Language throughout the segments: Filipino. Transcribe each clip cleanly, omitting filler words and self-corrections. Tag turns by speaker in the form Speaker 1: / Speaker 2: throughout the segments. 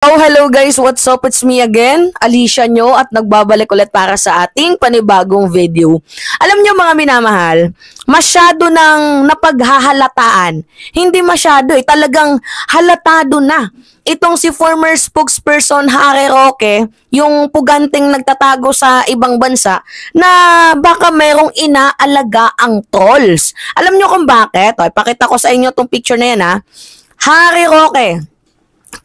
Speaker 1: Oh, hello guys! What's up? It's me again, Alicia nyo, at nagbabalik ulit para sa ating panibagong video. Alam nyo mga minamahal, masyado nang napaghahalataan. Hindi masyado talagang halatado na. Itong si former spokesperson Harry Roque, yung puganteng nagtatago sa ibang bansa, na baka merong inaalaga ang trolls. Alam nyo kung bakit? Ipakita ko sa inyo tong picture na yan ha. Harry Roque,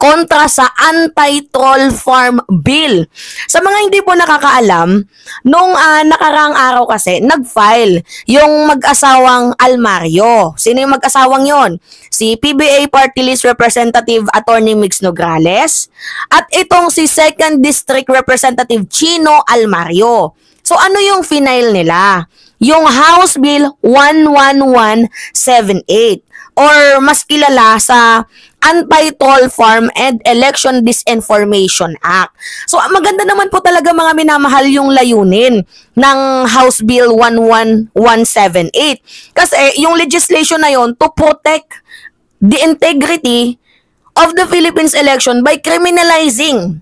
Speaker 1: kontra sa anti-troll farm bill. Sa mga hindi po nakakaalam, nung nakaraang araw kasi, nag-file yung mag-asawang Almario. Sino yung mag-asawang yon? Si PBA Party List Representative Attorney Mix Nograles at itong si 2nd District Representative Chino Almario. So ano yung final nila? Yung House Bill 11178 or mas kilala sa Anti-Troll Farm and Election Disinformation Act. So maganda naman po talaga mga minamahal yung layunin ng House Bill 11178. Kasi yung legislation na yon to protect the integrity of the Philippines election by criminalizing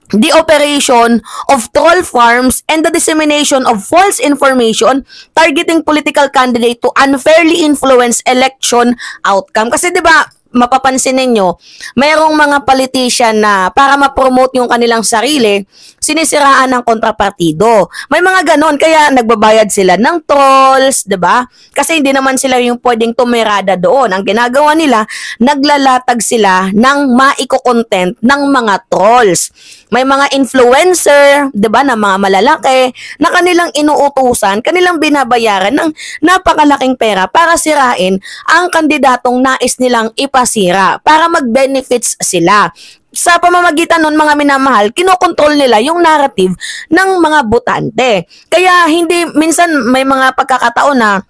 Speaker 1: the operation of troll farms and the dissemination of false information targeting political candidate to unfairly influence election outcome. Kasi 'di ba, mapapansin ninyo, mayroong mga politician na para ma-promote yung kanilang sarili, sinisiraan ng kontrapartido. May mga ganon, kaya nagbabayad sila ng trolls, 'di ba? Kasi hindi naman sila yung pwedeng tumirada doon. Ang ginagawa nila, naglalatag sila ng maiko-content ng mga trolls. May mga influencer, 'di ba, na mga malalaki na kanilang inuutusan, kanilang binabayaran ng napakalaking pera para sirain ang kandidatong nais nilang ipasira para mag-benefits sila. Sa pamamagitan nun mga minamahal, kinokontrol nila yung narrative ng mga botante. Kaya hindi minsan may mga pagkakataon na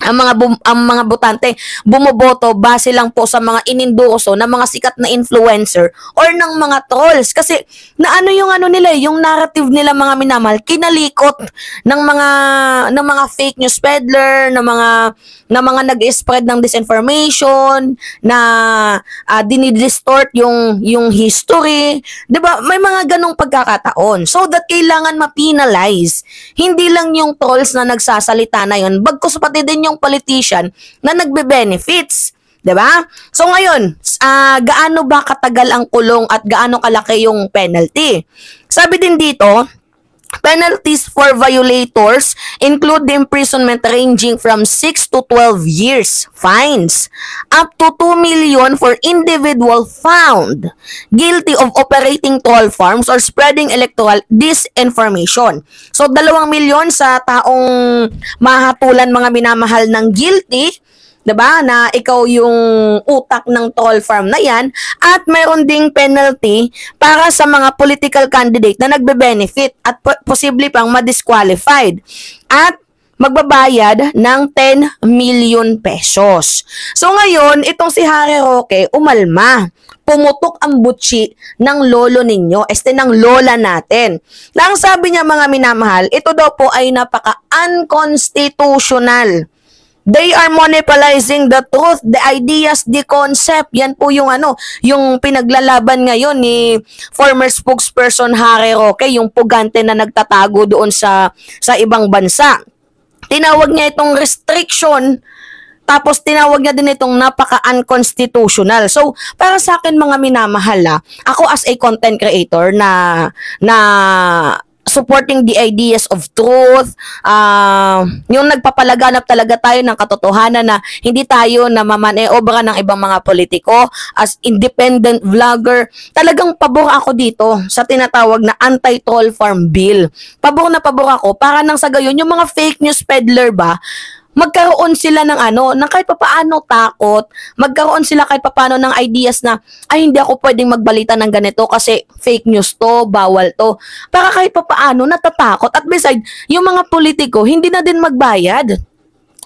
Speaker 1: ang mga botante bumoboto base lang po sa mga inendorso ng mga sikat na influencer or ng mga trolls, kasi na ano yung ano nila, yung narrative nila mga minamahal, kinalikot ng mga fake news peddler, ng mga nag-spread ng disinformation, na dinidistort yung history, 'di ba? May mga ganong pagkakataon. So that kailangan ma-penalize. Hindi lang yung trolls na nagsasalita na yun, bagkus pati din yung politician na nagbe-benefits, 'di ba? So ngayon, gaano ba katagal ang kulong at gaano kalaki yung penalty? Sabi din dito, penalties for violators include the imprisonment ranging from 6 to 12 years, fines, up to 2 million for individual found guilty of operating troll farms or spreading electoral disinformation. So 2 milyon sa taong mahatulan mga minamahal ng guilty, 'di ba, na ikaw yung utak ng troll farm na yan, at mayroon ding penalty para sa mga political candidate na nagbe-benefit at posible pang ma-disqualified at magbabayad ng 10 million pesos. So ngayon, itong si Harry Roque umalma. Pumutok ang butsi ng lolo ninyo, ng lola natin. Lang sabi niya mga minamahal, ito daw po ay napaka-unconstitutional. They are monopolizing the truth, the ideas, the concept. Yan po yung yung pinaglalaban ngayon ni former spokesperson Harry Roque, yung pugante na nagtatago doon sa ibang bansa. Tinawag niya itong restriction, tapos tinawag niya din itong napaka-unconstitutional. So, para sa akin mga minamahal, ako as a content creator na supporting the ideas of truth, yung nagpapalaganap talaga tayo ng katotohanan, na hindi tayo na mamaneobra ng ibang mga politiko, as independent vlogger, talagang pabor ako dito sa tinatawag na anti-troll farm bill. Pabor na pabor ako para nang sa gayon, yung mga fake news peddler ba, magkaroon sila ng kahit papaano takot, magkaroon sila kahit papaano ng ideas na, ay hindi ako pwedeng magbalita ng ganito kasi fake news to, bawal to. Para kahit papaano natatakot. At beside, yung mga politiko, hindi na din magbayad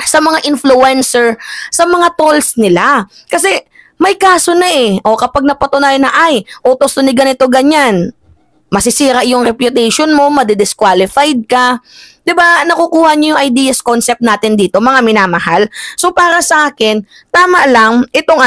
Speaker 1: sa mga influencer, sa mga trolls nila. Kasi may kaso na o kapag napatunayan na, ay, utos to ni ganito, ganyan, masisira yung reputation mo, madidisqualified ka. 'Di ba? Nakukuha niyo yung ideas concept natin dito, mga minamahal. So para sa akin, tama lang itong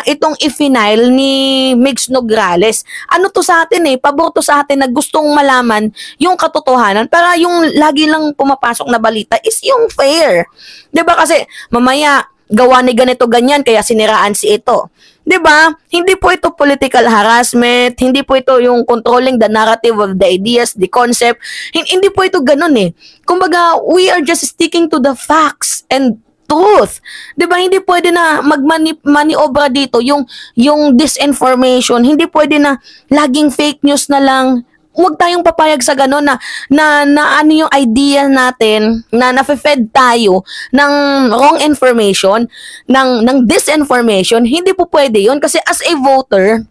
Speaker 1: itong i-final ni Mix Nograles. Ano to sa atin pabor to sa atin na gustong malaman yung katotohanan para yung lagi lang pumapasok na balita is yung fair. 'Di ba? Kasi mamaya gawa ni ganito ganyan kaya siniraan si ito. 'Di ba? Hindi po ito political harassment, hindi po ito yung controlling the narrative of the ideas, the concept. Hindi po ito ganoon Kumbaga, we are just sticking to the facts and truth. 'Di ba? Hindi pwede na magmaniobra dito yung disinformation. Hindi pwede na laging fake news na lang. Huwag tayong papayag sa gano'n na ano yung idea natin na nafe-fed tayo ng wrong information, ng disinformation. Hindi po pwede yun kasi as a voter,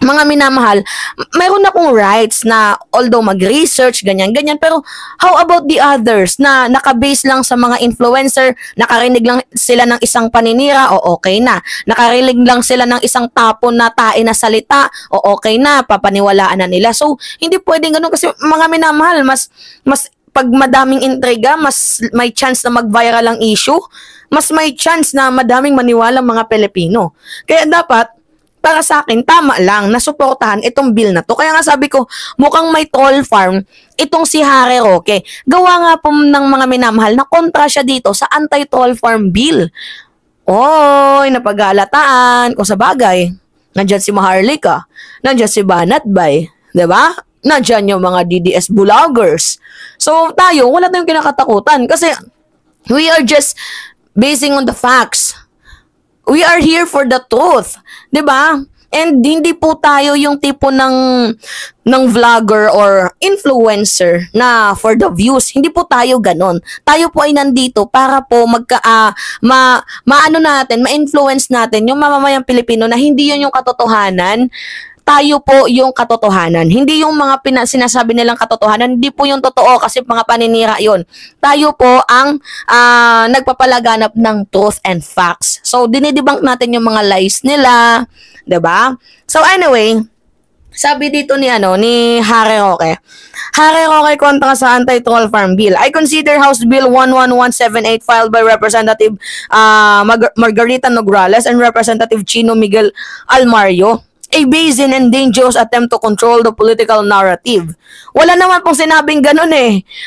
Speaker 1: mga minamahal, mayroon akong rights na although mag-research, ganyan-ganyan, pero how about the others na nakabase lang sa mga influencer, nakarinig lang sila ng isang paninira, o okay na. Nakarinig lang sila ng isang tapon na tae na salita, o okay na, papaniwalaan na nila. So, hindi pwedeng ganun kasi mga minamahal, mas pag madaming intriga, mas may chance na mag-viral ang issue, mas may chance na madaming maniwala mga Pilipino. Kaya dapat, para sa akin, tama lang na suportahan itong bill na to. Kaya nga sabi ko, mukhang may troll farm itong si Harry Roque. Gawa nga po ng mga minamahal na kontra siya dito sa anti-troll farm bill. Oy, napag-aalataan. Kung sa bagay, nandyan si Maharlika, nandyan si Banatbay, diba? Nandyan yung mga DDS vloggers. So, tayo, wala tayong kinakatakutan kasi we are just basing on the facts. We are here for the truth. 'Di ba? And hindi po tayo yung tipo ng vlogger or influencer na for the views. Hindi po tayo ganon. Tayo po ay nandito para po maano natin, ma-influence natin yung mamamayang Pilipino na hindi yun yung katotohanan. Tayo po yung katotohanan. Hindi yung mga sinasabi nilang katotohanan, hindi po yung totoo kasi mga paninira yon. Tayo po ang nagpapalaganap ng truth and facts. So, dinidebunk natin yung mga lies nila, 'di ba? So, anyway, sabi dito ni Harry Roque. Harry Roque kontra sa anti-troll farm bill. I consider House Bill 11178 filed by Representative Margarita Nograles and Representative Chino Miguel Almario a brazen and dangerous attempt to control the political narrative. Wala naman pong sinabing ganun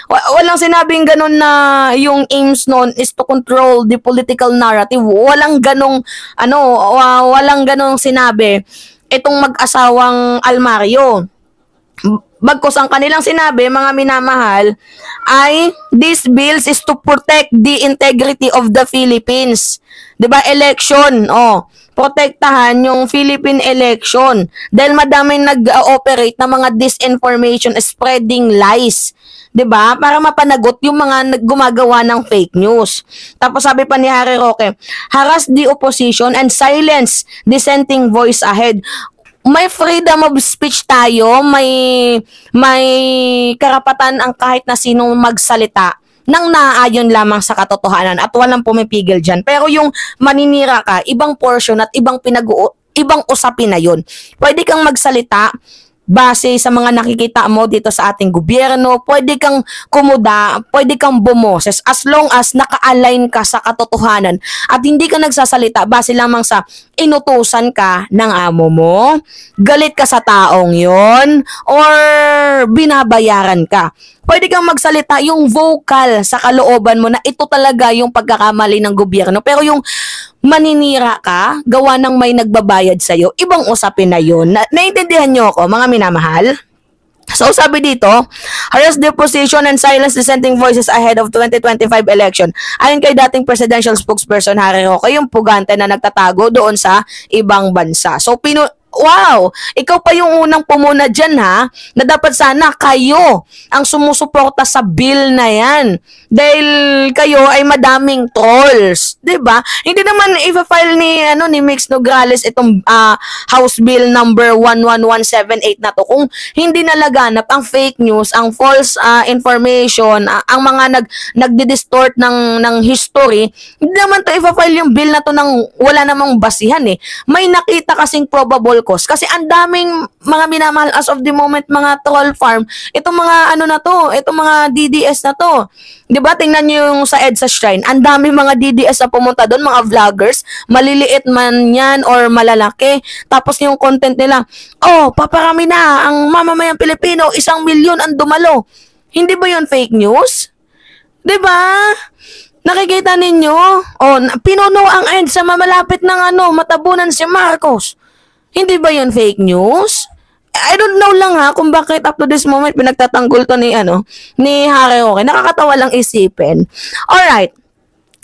Speaker 1: Walang sinabing ganun na yung aims nun is to control the political narrative. Walang ganong walang ganong sinabi itong mag-asawang Almario. Bagkus ang kanilang sinabi, mga minamahal, ay this bills is to protect the integrity of the Philippines. 'Di ba? Election, protektahan yung Philippine election dahil madaming nag-ooperate na mga disinformation, spreading lies, 'di ba? Para mapanagot yung mga gumagawa ng fake news. Tapos sabi pa ni Harry Roque, harass the opposition and silence dissenting voice ahead. May freedom of speech tayo, may karapatan ang kahit na sinong magsalita nang naaayon lamang sa katotohanan at walang pumipigil dyan. Pero yung maninira ka, ibang portion at ibang usapin na yun. Pwede kang magsalita base sa mga nakikita mo dito sa ating gobyerno, pwede kang kumuda, pwede kang bumoses as long as naka-align ka sa katotohanan at hindi ka nagsasalita base lamang sa inutusan ka ng amo mo, galit ka sa taong yon or binabayaran ka. Pwede kang magsalita yung vocal sa kalooban mo na ito talaga yung pagkakamali ng gobyerno. Pero yung maninira ka, gawa ng may nagbabayad sa'yo, ibang usapin na yun. Naintindihan nyo ako, mga minamahal? So, sabi dito, harass the opposition and silence dissenting voices ahead of 2025 election. Ayon kay dating presidential spokesperson Harry Roque, yung pugante na nagtatago doon sa ibang bansa. So, wow! Ikaw pa yung unang pumuna dyan na dapat sana kayo ang sumusuporta sa bill na yan. Dahil kayo ay madaming trolls. 'Di ba? Hindi naman i-file ni Mix Nograles itong House Bill number 11178 na to kung hindi nalaganap ang fake news, ang false information, ang mga nagdi-distort ng history. Hindi naman to i-file yung bill na to nang wala namang basihan May nakita kasing probable Marcos. Kasi ang daming mga minamahal as of the moment, mga troll farm. Itong mga ano na to, itong mga DDS na to. 'Di ba? Tingnan niyo yung sa EDSA Shrine. Ang daming mga DDS na pumunta doon, mga vloggers, maliliit man 'yan or malalaki. Tapos yung content nila, oh, paparami na ang mamamayang Pilipino, 1,000,000 ang dumalo. Hindi ba 'yon fake news? 'Di ba? Nakikita ninyo? Oh, pinuno ang EDSA, mamalapit ng matabunan si Marcos. Hindi ba 'yon fake news? I don't know lang ha kung bakit up to this moment pinagtatanggol to ni Harry Roque. Nakakatawa lang isipin. Alright.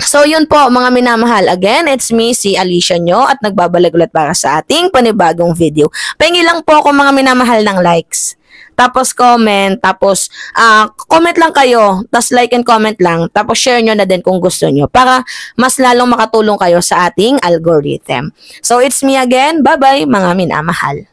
Speaker 1: So, yun po mga minamahal. Again, it's me, si Alicia nyo, at nagbabalik ulit para sa ating panibagong video. Pahingi lang po ako mga minamahal ng likes. Tapos comment, tapos comment lang kayo, tapos like and comment lang, tapos share nyo na din kung gusto nyo para mas lalong makatulong kayo sa ating algorithm. So, it's me again. Bye-bye mga minamahal.